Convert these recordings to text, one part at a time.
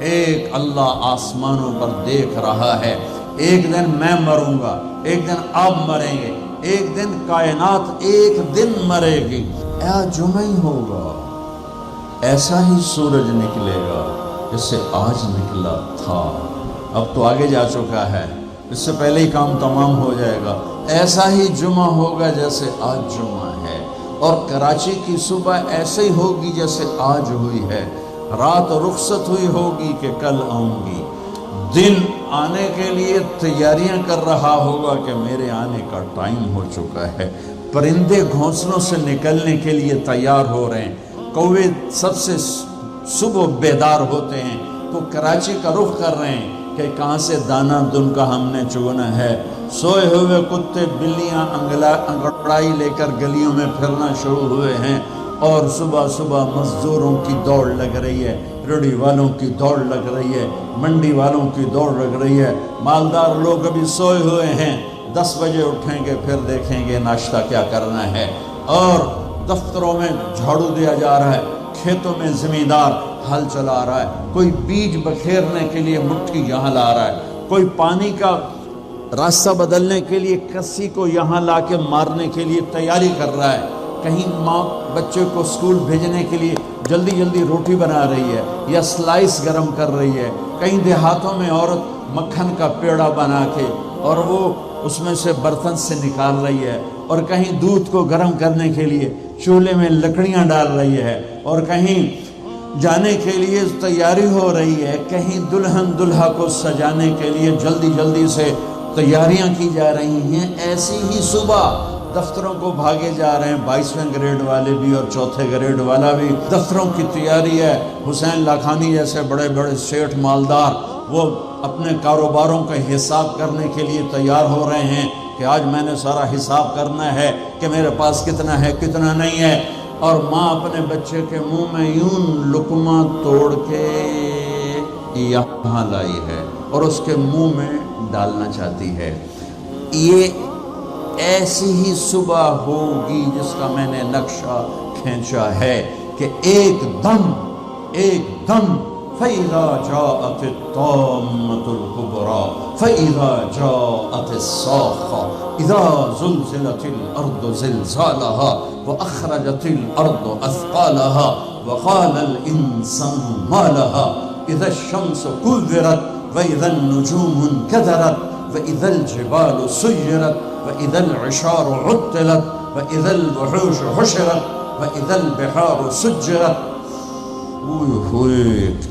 ایک اللہ آسمانوں پر دیکھ رہا ہے۔ ایک دن میں مروں گا، ایک دن آپ مریں گے، ایک دن کائنات ایک دن مرے گی۔ جمعہ ہی ہوگا، ایسا ہی سورج نکلے گا جیسے آج نکلا تھا۔ اب تو آگے جا چکا ہے، اس سے پہلے ہی کام تمام ہو جائے گا۔ ایسا ہی جمعہ ہوگا جیسے آج جمعہ ہے، اور کراچی کی صبح ایسے ہی ہوگی جیسے آج ہوئی ہے۔ رات رخصت ہوئی ہوگی کہ کل آؤں گی۔ دن آنے کے لیے تیاریاں کر رہا ہوگا کہ میرے آنے کا ٹائم ہو چکا ہے۔ پرندے گھونسلوں سے نکلنے کے لیے تیار ہو رہے ہیں، کوے سب سے صبح بیدار ہوتے ہیں تو کراچی کا رخ کر رہے ہیں کہ کہاں سے دانہ دن کا ہم نے چگنا ہے۔ سوئے ہوئے کتے بلیاں انگڑائی لے کر گلیوں میں پھرنا شروع ہوئے ہیں، اور صبح صبح مزدوروں کی دوڑ لگ رہی ہے، ریڑھی والوں کی دوڑ لگ رہی ہے، منڈی والوں کی دوڑ لگ رہی ہے۔ مالدار لوگ ابھی سوئے ہوئے ہیں، 10 بجے اٹھیں گے، پھر دیکھیں گے ناشتہ کیا کرنا ہے۔ اور دفتروں میں جھاڑو دیا جا رہا ہے، کھیتوں میں زمیندار ہل چلا رہا ہے، کوئی بیج بکھیرنے کے لیے مٹھی یہاں لا رہا ہے، کوئی پانی کا راستہ بدلنے کے لیے کسی کو یہاں لا کے مارنے کے لیے تیاری کر رہا ہے۔ کہیں ماں بچے کو اسکول بھیجنے کے لیے جلدی جلدی روٹی بنا رہی ہے یا سلائس گرم کر رہی ہے۔ کہیں دیہاتوں میں عورت مکھن کا پیڑا بنا کے اور وہ اس میں سے برتن سے نکال رہی ہے، اور کہیں دودھ کو گرم کرنے کے لیے چولہے میں لکڑیاں ڈال رہی ہے، اور کہیں جانے کے لیے تیاری ہو رہی ہے، کہیں دلہن دلہا کو سجانے کے لیے جلدی جلدی سے تیاریاں کی جا رہی ہیں۔ ایسی ہی صبح دفتروں کو بھاگے جا رہے ہیں، 22ویں گریڈ والے بھی اور 4تھے گریڈ والا بھی۔ دفتروں کی تیاری ہے، حسین لاکھانی جیسے بڑے بڑے سیٹھ مالدار وہ اپنے کاروباروں کا حساب کرنے کے لیے تیار ہو رہے ہیں کہ آج میں نے سارا حساب کرنا ہے کہ میرے پاس کتنا ہے کتنا نہیں ہے۔ اور ماں اپنے بچے کے منہ میں یوں لقمہ توڑ کے یہاں لائی ہے اور اس کے منہ میں ڈالنا چاہتی ہے۔ یہ ایسی ہی صبح ہوگی جس کا میں نے نقشہ کھینچا ہے کہ ایک دم فَإِذَا جَاءَتِ الطَّامَّةُ الْكُبْرَى فَإِذَا جَاءَتِ الصَّاخَّةُ إِذَا زُلْزِلَتِ الْأَرْضُ زِلْزَالَهَا وَأَخْرَجَتِ الْأَرْضُ أَثْقَالَهَا وَقَالَ الْإِنسَانُ مَا لَهَا إِذَا الشَّمْسُ كُوِّرَتْ وَإِذَا النُّجُومُ انكَدَرَتْ وَإِذَا الْجِبَالُ سُيِّرَتْ وَإِذَا الْعِشَارُ عُطِّلَتْ وَإِذَا الْوُحُوشُ حُشِرَتْ وَإِذَا الْبِحَارُ سُجِّرَتْ۔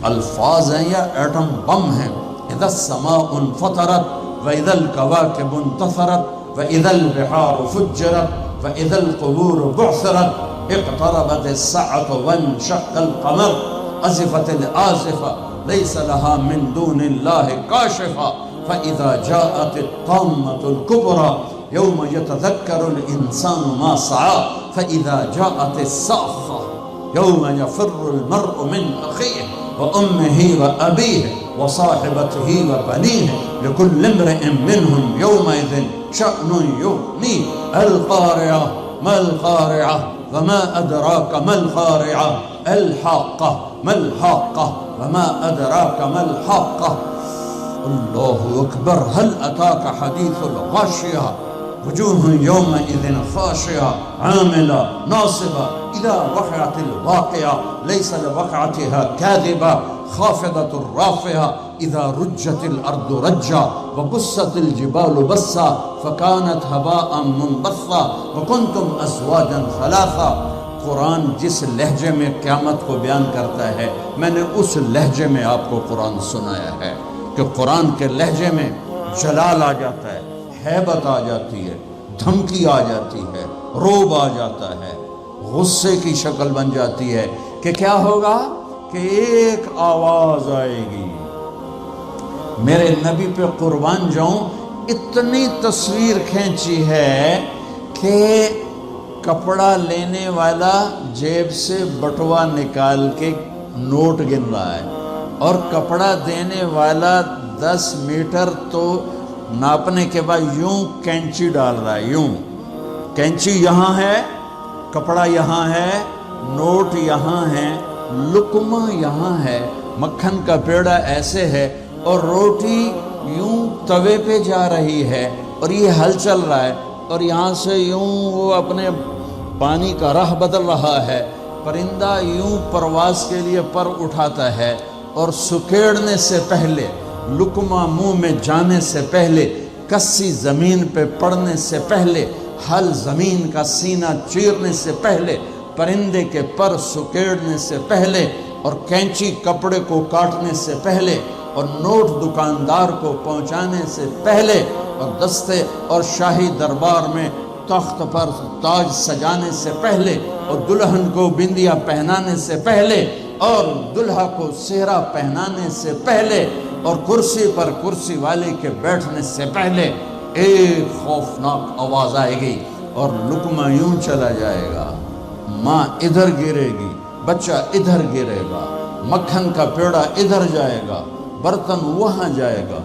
الفاظ ہیں یا ایٹم بم ہیں۔ اذا السماء انفطرت واذا الكواكب انتثرت واذا البحار فجرت واذا القبور بعثرت اقتربت الساعة وانشق القمر ازفت الآزفة ليس لها من دون الله كاشفة فاذا جاءت الطامة الكبرى يوم يتذكر الانسان ما سعى فاذا جاءت الصاخة يوم يفر المرء من أخيه وأمه وأبيه وصاحبته وبنيه لكل امرئ منهم يومئذ شأن يغنيه القارعة ما القارعة وما أدراك ما القارعة الحاقة ما الحاقة وما أدراك ما الحاقة الله أكبر هل أتاك حديث الغاشية وجوه يومئذ خاشعة عاملة ناصبة إذا وقعت الواقعة ليس لوقعتها كاذبة خافضة رافعة إذا رجت الأرض رجا وبست الجبال بسا فكانت هباء منبثا وكنتم أزواجا ثلاثا۔ قرآن جس لہجے میں قیامت کو بیان کرتا ہے میں نے اس لہجے میں آپ کو قرآن سنایا ہے کہ قرآن کے لہجے میں جلال آ جاتا ہے، ہیبت آ جاتی ہے، دھمکی آ جاتی ہے، روب آ جاتا ہے، غصے کی شکل بن جاتی ہے کہ کیا ہوگا کہ ایک آواز آئے گی۔ میرے نبی پہ قربان جاؤں اتنی تصویر کھینچی ہے کہ کپڑا لینے والا جیب سے بٹوا نکال کے نوٹ گن رہا ہے اور کپڑا دینے والا 10 میٹر تو ناپنے کے بعد یوں کینچی ڈال رہا ہے، یوں کینچی یہاں ہے، کپڑا یہاں ہے، نوٹ یہاں ہے، لقمہ یہاں ہے، مکھن کا پیڑا ایسے ہے اور روٹی یوں توے پہ جا رہی ہے اور یہ ہل چل رہا ہے اور یہاں سے یوں وہ اپنے پانی کا راہ بدل رہا ہے، پرندہ یوں پرواز کے لیے پر اٹھاتا ہے اور سکیڑنے سے پہلے، لقمہ منہ میں جانے سے پہلے، کسی زمین پہ پڑنے سے پہلے، ہل زمین کا سینہ چیرنے سے پہلے، پرندے کے پر سکیڑنے سے پہلے، اور کینچی کپڑے کو کاٹنے سے پہلے، اور نوٹ دکاندار کو پہنچانے سے پہلے، اور دستے اور شاہی دربار میں تخت پر تاج سجانے سے پہلے، اور دلہن کو بندیا پہنانے سے پہلے، اور دلہا کو سہرا پہنانے سے پہلے، اور کرسی پر کرسی والے کے بیٹھنے سے پہلے ایک خوفناک آواز آئے گی اور لقمہ یوں چلا جائے گا، ماں ادھر گرے گی، بچہ ادھر گرے گا، مکھن کا پیڑا ادھر جائے گا، برتن وہاں جائے گا،